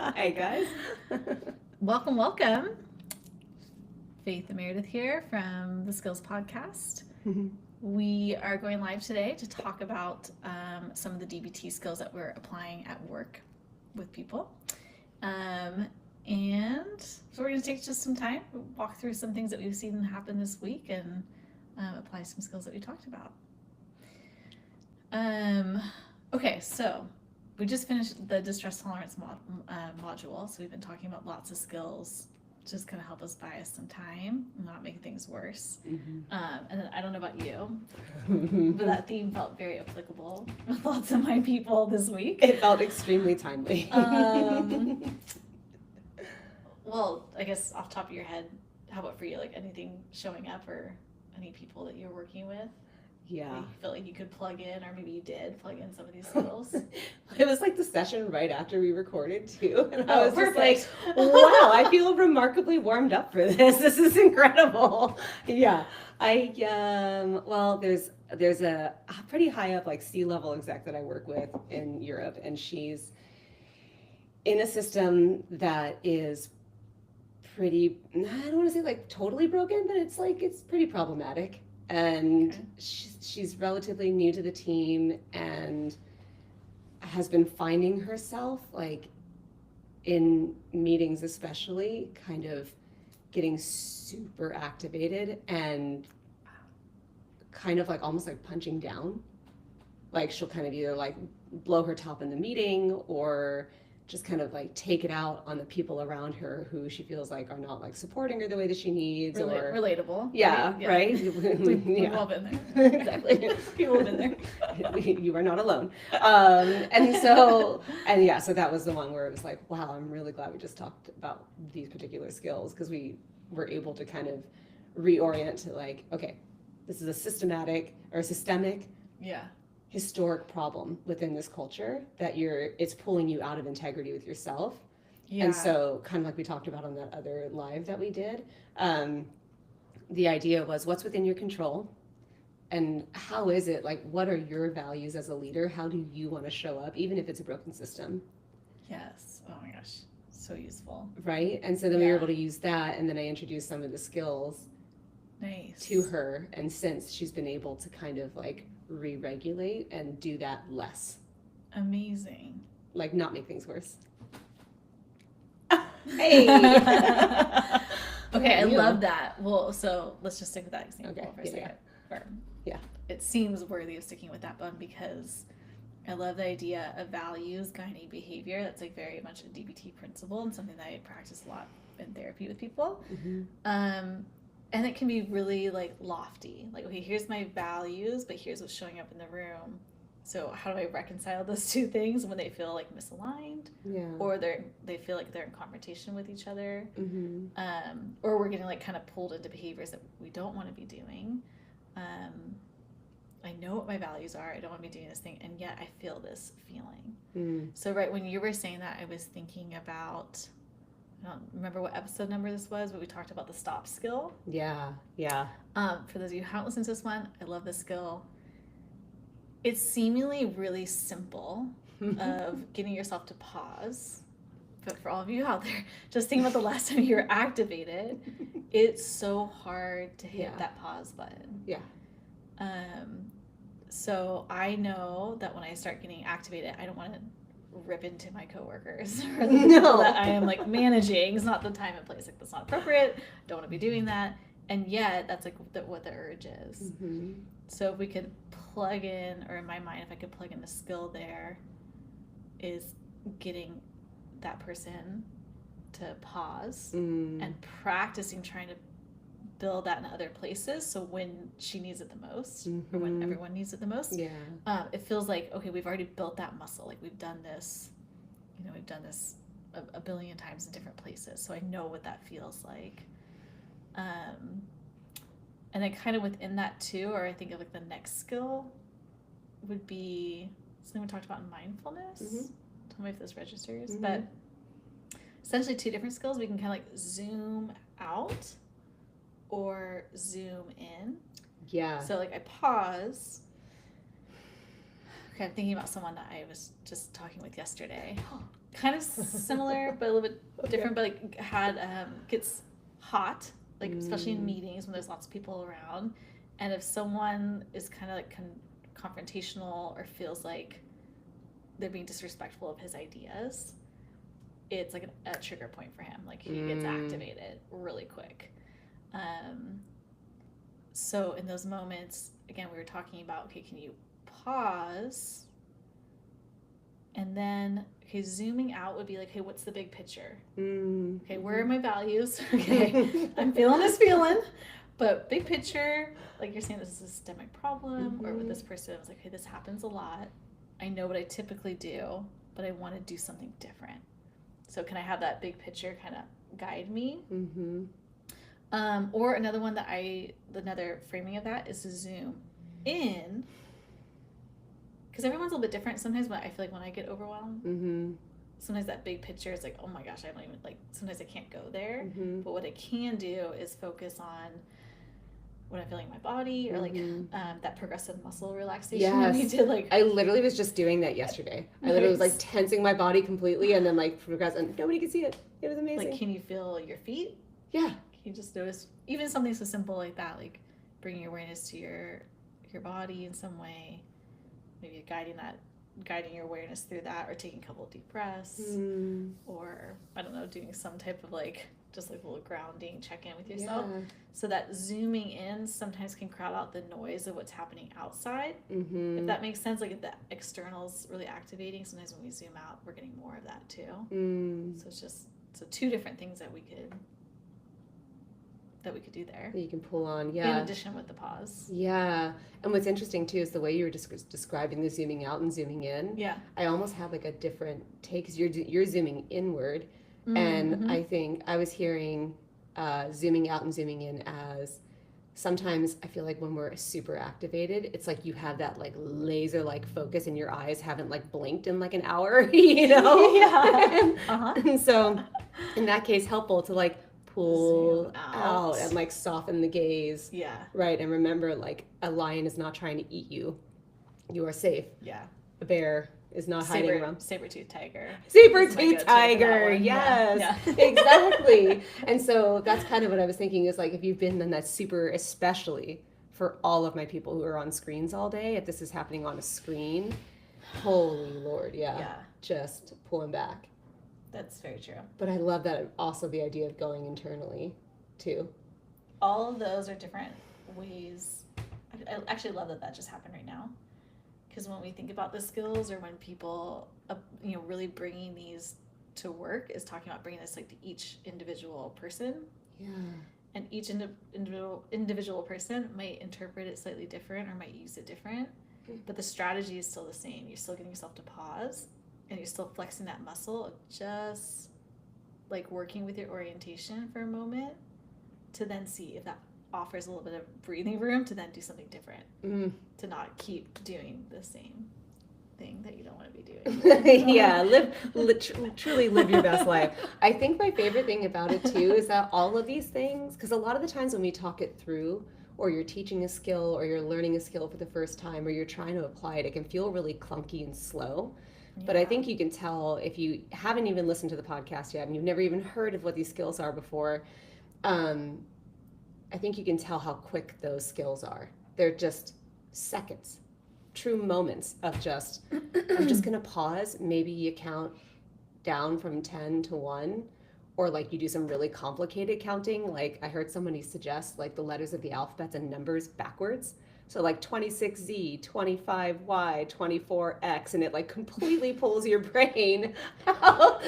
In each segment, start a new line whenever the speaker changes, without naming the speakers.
Hi, guys.
Welcome. Faith and Meredith here from the Skills Podcast. We are going live today to talk about some of the DBT skills that we're applying at work with people. And so we're going to take just some time, walk through some things that we've seen happen this week and apply some skills that we talked about. Okay, so we just finished the distress tolerance module, so we've been talking about lots of skills, just going to help us buy us some time and not make things worse. And then I don't know about you, but that theme felt very applicable with lots of my people this week.
It felt extremely timely.
Well, I guess off the top of your head, how about for you, like anything showing up or any people that you're working with?
Yeah.
You feel like you could plug in, or maybe you did plug in some of these skills.
It was like the session right after we recorded too, and I was
perfect.
just like, "Wow, I feel remarkably warmed up for this. This is incredible." Yeah, well, there's a pretty high up like C-level exec that I work with in Europe, and she's in a system that is pretty, I don't want to say like totally broken, but it's pretty problematic. And okay. She's relatively new to the team and has been finding herself, like in meetings especially, kind of getting super activated and kind of like almost like punching down. Like she'll kind of either like blow her top in the meeting or just kind of like take it out on the people around her who she feels like are not like supporting her the way that she needs. Or
relatable.
Yeah, right?
We've all been there.
Exactly.
People have been
there. You are not alone. So that was the one where it was like, wow, I'm really glad we just talked about these particular skills, because we were able to kind of reorient to like, okay, this is a systemic historic problem within this culture that it's pulling you out of integrity with yourself. Yeah. And so kind of like we talked about on that other live that we did, the idea was what's within your control and how is it, like, what are your values as a leader? How do you want to show up, even if it's a broken system?
Yes. Oh my gosh. So useful.
Right. And so then we were able to use that, and then I introduced some of the skills to her. And since she's been able to kind of like re-regulate and do that less.
Amazing.
Like not make things worse. Hey.
Okay, I love that. Well, so let's just stick with that example for a second.
Yeah.
It seems worthy of sticking with that one because I love the idea of values guiding behavior. That's like very much a DBT principle and something that I practice a lot in therapy with people. And it can be really like lofty. Like, okay, here's my values, but here's what's showing up in the room. So how do I reconcile those two things when they feel like misaligned? Yeah. Or they feel like they're in confrontation with each other. Or we're getting like kind of pulled into behaviors that we don't want to be doing. I know what my values are. I don't want to be doing this thing. And yet I feel this feeling. So right when you were saying that, I was thinking about, I don't remember what episode number this was, but we talked about the stop skill.
Yeah.
For those of you who haven't listened to this one, I love this skill. It's seemingly really simple of getting yourself to pause. But for all of you out there, just think about the last time you were activated. It's so hard to hit that pause button.
Yeah.
So I know that when I start getting activated, I don't want to rip into my coworkers or the people that I am like managing. It's not the time and place. Like, that's not appropriate. Don't want to be doing that. And yet that's like what the urge is. So if we could plug in, or in my mind, if I could plug in the skill there, is getting that person to pause and practicing trying to build that in other places. So when she needs it the most, or when everyone needs it the most, it feels like, okay, we've already built that muscle. Like we've done this, a billion times in different places. So I know what that feels like. And then kind of within that too, or I think of like the next skill would be something we talked about in mindfulness. Tell me if this registers, but essentially two different skills. We can kind of like zoom out or zoom in. Yeah. So like I pause. Okay, I'm thinking about someone that I was just talking with yesterday. kind of similar, but a little bit different, but like gets hot, like especially in meetings when there's lots of people around. And if someone is kind of like confrontational or feels like they're being disrespectful of his ideas, it's like a trigger point for him. Like he gets activated really quick. So in those moments, again, we were talking about, okay, can you pause? And then, okay, zooming out would be like, hey, what's the big picture? Okay, where are my values? Okay, I'm feeling this feeling. But big picture, like you're saying, this is a systemic problem, or with this person, it's like, hey, this happens a lot. I know what I typically do, but I want to do something different. So can I have that big picture kind of guide me? Or another one another framing of that is to zoom in, because everyone's a little bit different. Sometimes I feel like when I get overwhelmed, sometimes that big picture is like, oh my gosh, I don't even, like, sometimes I can't go there. But what I can do is focus on what I'm feeling in my body, or like that progressive muscle relaxation that we did. Like,
I literally was just doing that yesterday. I literally was like tensing my body completely, and then like progress, and nobody could see it. It was amazing.
Like, can you feel your feet?
Yeah.
Can you just notice even something so simple like that, like bringing awareness to your body in some way, maybe guiding your awareness through that, or taking a couple of deep breaths, or I don't know, doing some type of like just like a little grounding check-in with yourself. So that zooming in sometimes can crowd out the noise of what's happening outside. If that makes sense, like if the external's really activating, sometimes when we zoom out, we're getting more of that too. So it's just two different things that we could do there.
That you can pull on,
In addition with the pause.
Yeah. And what's interesting too is the way you were describing the zooming out and zooming in.
Yeah.
I almost have like a different take, because you're zooming inward. And I think I was hearing zooming out and zooming in as, sometimes I feel like when we're super activated, it's like you have that like laser like focus, and your eyes haven't like blinked in like an hour, you know?
Yeah.
And so in that case, helpful to like pull out and like soften the gaze.
Yeah.
Right. And remember, like, a lion is not trying to eat you. You are safe.
Yeah.
A bear is not hiding around.
Saber-tooth tiger.
Saber-tooth tiger, yes.
Yeah.
Exactly. And so that's kind of what I was thinking, is like, if you've been in that super, especially for all of my people who are on screens all day, if this is happening on a screen, holy Lord, just pulling back.
That's very true.
But I love that also, the idea of going internally too.
All of those are different ways. I actually love that just happened right now. Because when we think about the skills, or when people, really bringing these to work, is talking about bringing this like to each individual person.
Yeah.
And each individual person might interpret it slightly different, or might use it different. But the strategy is still the same. You're still getting yourself to pause, and you're still flexing that muscle of just like working with your orientation for a moment, to then see if that offers a little bit of breathing room to then do something different, to not keep doing the same thing that you don't want to be doing.
Yeah, truly live your best life. I think my favorite thing about it too is that all of these things, because a lot of the times when we talk it through, or you're teaching a skill, or you're learning a skill for the first time, or you're trying to apply it, it can feel really clunky and slow. Yeah. But I think you can tell, if you haven't even listened to the podcast yet, and you've never even heard of what these skills are before, I think you can tell how quick those skills are. They're just seconds, true moments of just, I'm just gonna pause. Maybe you count down from 10 to 1, or like you do some really complicated counting. Like I heard somebody suggest like the letters of the alphabet and numbers backwards. So like 26Z, 25Y, 24X, and it like completely pulls your brain out.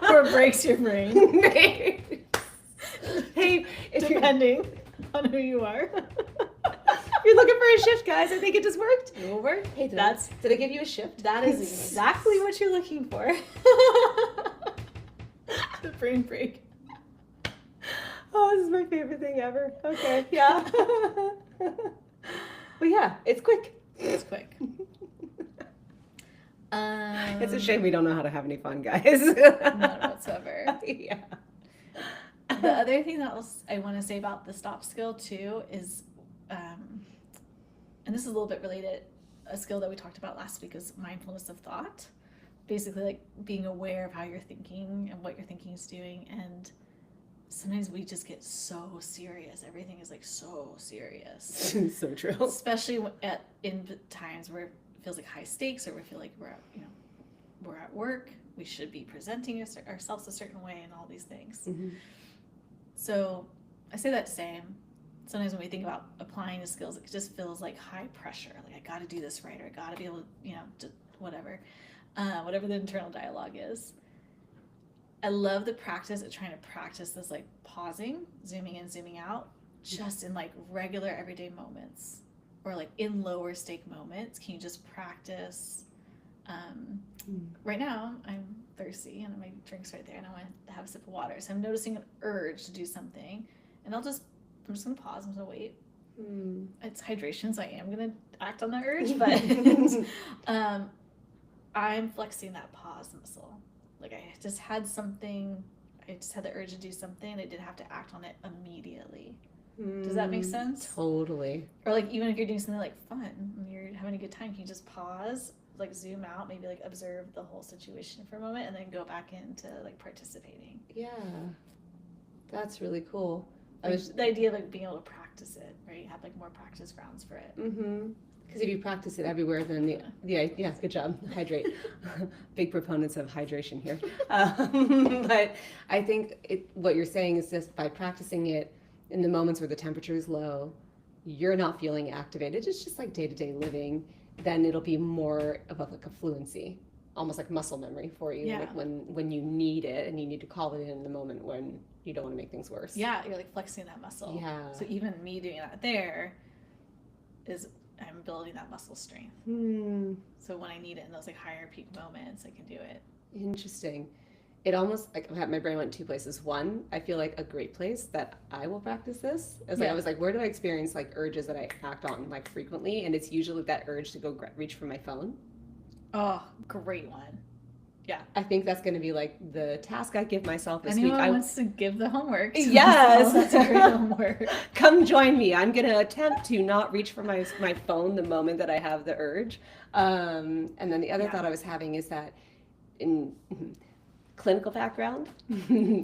Or breaks your brain.
Hey,
depending on who you are.
If you're looking for a shift, guys, I think it just worked.
It will work.
Hey, did I give you a shift?
That is exactly what you're looking for. The brain break.
Oh, this is my favorite thing ever. Okay, yeah. But yeah, it's quick.
It's quick.
It's a shame we don't know how to have any fun, guys.
None whatsoever.
Yeah.
The other thing that I want to say about the stop skill too is, and this is a little bit related, a skill that we talked about last week is mindfulness of thought. basically like being aware of how you're thinking and what your thinking is doing. And sometimes we just get so serious. Everything is like so serious.
So true.
Especially in times where it feels like high stakes, or we feel like we're at work. We should be presenting ourselves a certain way and all these things.
Mm-hmm.
So I say that to say, sometimes when we think about applying the skills, it just feels like high pressure. Like I got to do this right, or I got to be able to, whatever the internal dialogue is. I love the practice of trying to practice this like pausing, zooming in, zooming out, just in like regular everyday moments, or like in lower stake moments. Can you just practice? Right now I'm thirsty and my drink's right there and I want to have a sip of water. So I'm noticing an urge to do something, and I'm just gonna pause. I'm gonna wait. It's hydration, so I am gonna act on the urge, but I'm flexing that pause muscle. Like I just had the urge to do something. I didn't have to act on it immediately. Does that make sense?
Totally.
Or like even if you're doing something like fun and you're having a good time, can you just pause, like zoom out, maybe like observe the whole situation for a moment, and then go back into like participating?
Yeah, that's really cool.
Like, the idea of like being able to practice it, right? You have like more practice grounds for it.
Because if you practice it everywhere, then yeah, good job. Hydrate. Big proponents of hydration here. But I think what you're saying is just by practicing it in the moments where the temperature is low, you're not feeling activated. It's just like day-to-day living. Then it'll be more of like a fluency, almost like muscle memory for you.
Yeah.
Like when you need it and you need to call it in the moment when you don't want to make things worse.
Yeah, you're like flexing that muscle.
Yeah.
So even me doing that there I'm building that muscle strength. So when I need it in those like higher peak moments, I can do it.
Interesting. It almost like my brain went two places. One, I feel like a great place that I will practice this is like I was like, where do I experience like urges that I act on like frequently? And it's usually that urge to go reach for my phone.
Oh, great one. Yeah.
I think that's going to be like the task I give myself this
Anyone
week.
wants to give the homework.
Yes.
That's a great homework.
Come join me. I'm going to attempt to not reach for my phone the moment that I have the urge. And then the other thought I was having is that in clinical background,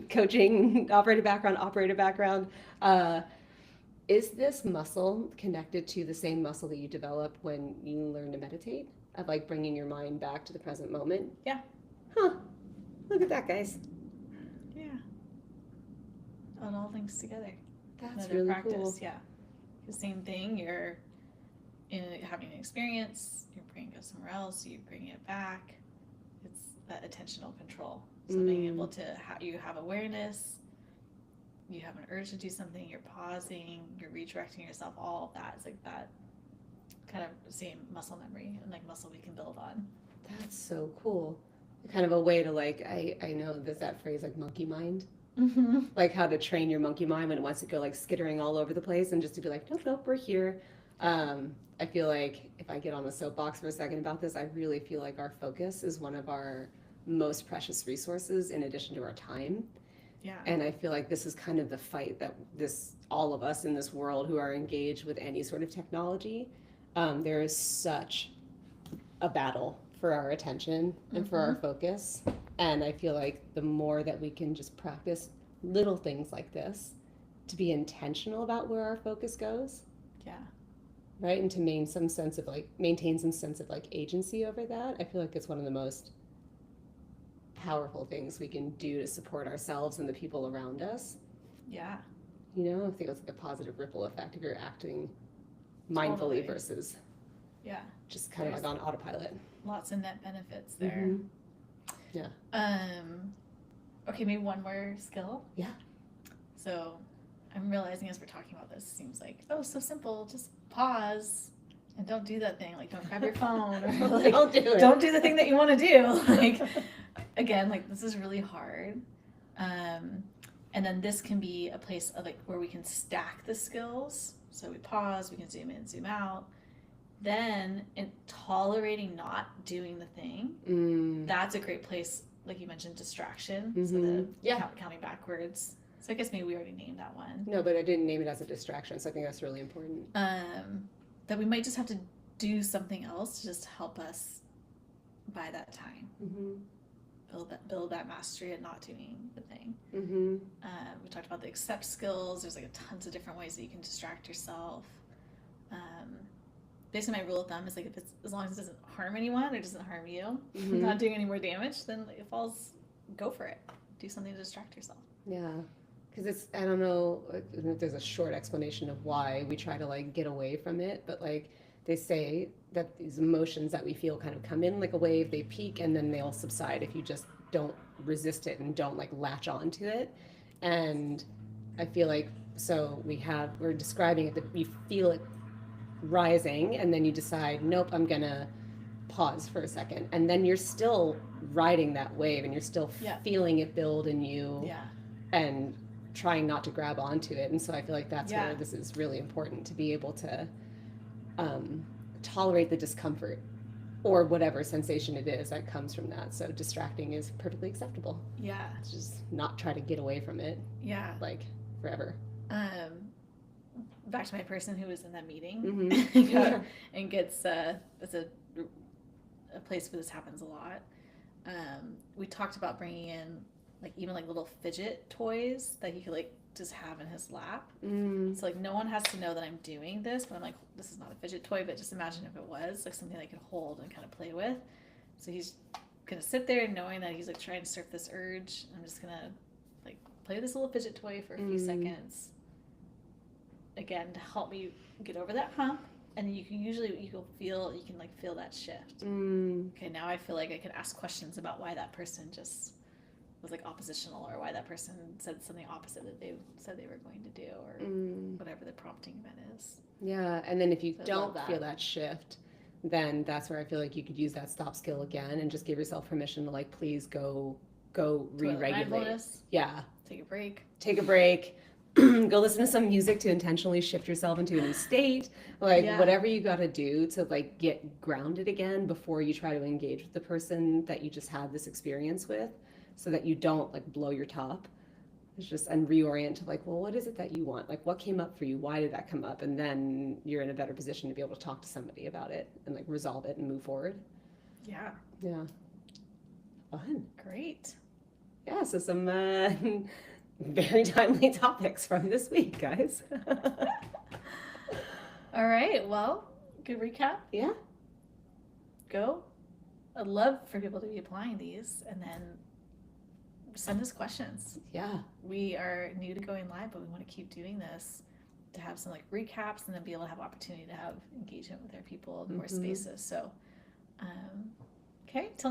coaching, operator background, is this muscle connected to the same muscle that you develop when you learn to meditate? Of like bringing your mind back to the present moment?
Yeah.
Huh. Look at that, guys.
Yeah. It all links together.
That's really
practice.
Cool.
Yeah. The same thing. You're having an experience. Your brain goes somewhere else. You bring it back. It's that attentional control. So being able to you have awareness. You have an urge to do something. You're pausing. You're redirecting yourself. All of that is like that kind of same muscle memory and like muscle we can build on.
That's so cool. Kind of a way to like, I know there's that phrase like monkey mind. Like how to train your monkey mind when it wants to go like skittering all over the place, and just to be like, nope, we're here. I feel like if I get on the soapbox for a second about this, I really feel like our focus is one of our most precious resources in addition to our time.
Yeah.
And I feel like this is kind of the fight that all of us in this world who are engaged with any sort of technology, there is such a battle for our attention and for our focus. And I feel like the more that we can just practice little things like this to be intentional about where our focus goes.
Yeah.
Right. And to maintain some sense of like agency over that. I feel like it's one of the most powerful things we can do to support ourselves and the people around us.
Yeah.
You know, I think it's like a positive ripple effect if you're acting mindfully versus just kind of like on autopilot.
Lots of net benefits there.
Yeah.
Okay, maybe one more skill.
Yeah.
So I'm realizing as we're talking about this, it seems like, oh, so simple. Just pause and don't do that thing. Like, don't grab your phone or like,
don't do it.
Don't do the thing that you want to do. Like, again, like this is really hard. And then this can be a place of like where we can stack the skills. So we pause, we can zoom in, zoom out. Then in tolerating not doing the thing, that's a great place, like you mentioned, distraction. So the counting backwards. So I guess maybe we already named that one.
No, but I didn't name it as a distraction, so I think that's really important.
That we might just have to do something else to just help us by that time.
Mm-hmm.
Build that mastery at not doing the thing.
Mm-hmm.
We talked about the accept skills. There's like tons of different ways that you can distract yourself. Basically, my rule of thumb is like, if it's, as long as it doesn't harm anyone or doesn't harm you,
Mm-hmm.
not doing any more damage, then it falls. Go for it. Do something to distract yourself.
Yeah. Because it's, I don't know if there's a short explanation of why we try to like get away from it, but like they say that these emotions that we feel kind of come in like a wave, they peak and then they'll subside if you just don't resist it and don't like latch on to it. And I feel like, so we're describing it that you feel it rising and then you decide, nope, I'm gonna pause for a second. And then you're still riding that wave and you're still feeling it build in you and trying not to grab onto it. And so I feel like that's where this is really important, to be able to tolerate the discomfort or whatever sensation it is that comes from that. So distracting is perfectly acceptable.
Yeah.
It's just not try to get away from it.
Yeah.
Like forever.
Back to my person who was in that meeting
Mm-hmm.
and gets it's a place where this happens a lot. We talked about bringing in like even like little fidget toys that he could like just have in his lap. So like no one has to know that I'm doing this, but I'm like, this is not a fidget toy, but just imagine if it was like something I could hold and kind of play with. So he's gonna sit there knowing that he's like trying to surf this urge. I'm just gonna like play with this little fidget toy for a few seconds, again, to help me get over that hump. And you can feel that shift. Okay, now I feel like I can ask questions about why that person just was like oppositional, or why that person said something opposite that they said they were going to do, or whatever the prompting event is.
Yeah, and then if you don't feel that shift, then that's where I feel like you could use that stop skill again and just give yourself permission to like, please go re-regulate. Yeah.
Take a break.
Go listen to some music to intentionally shift yourself into a new state. Like whatever you got to do to like get grounded again before you try to engage with the person that you just had this experience with, so that you don't like blow your top. It's just, and reorient to like, well, what is it that you want? Like, what came up for you? Why did that come up? And then you're in a better position to be able to talk to somebody about it and like resolve it and move forward.
Yeah.
Yeah. Fun.
Great.
Yeah. So some very timely topics from this week, guys.
All right. Well, good recap.
Yeah.
Go. I'd love for people to be applying these, and then send us questions.
Yeah.
We are new to going live, but we want to keep doing this to have some like recaps and then be able to have opportunity to have engagement with our people in more spaces. So, okay. Till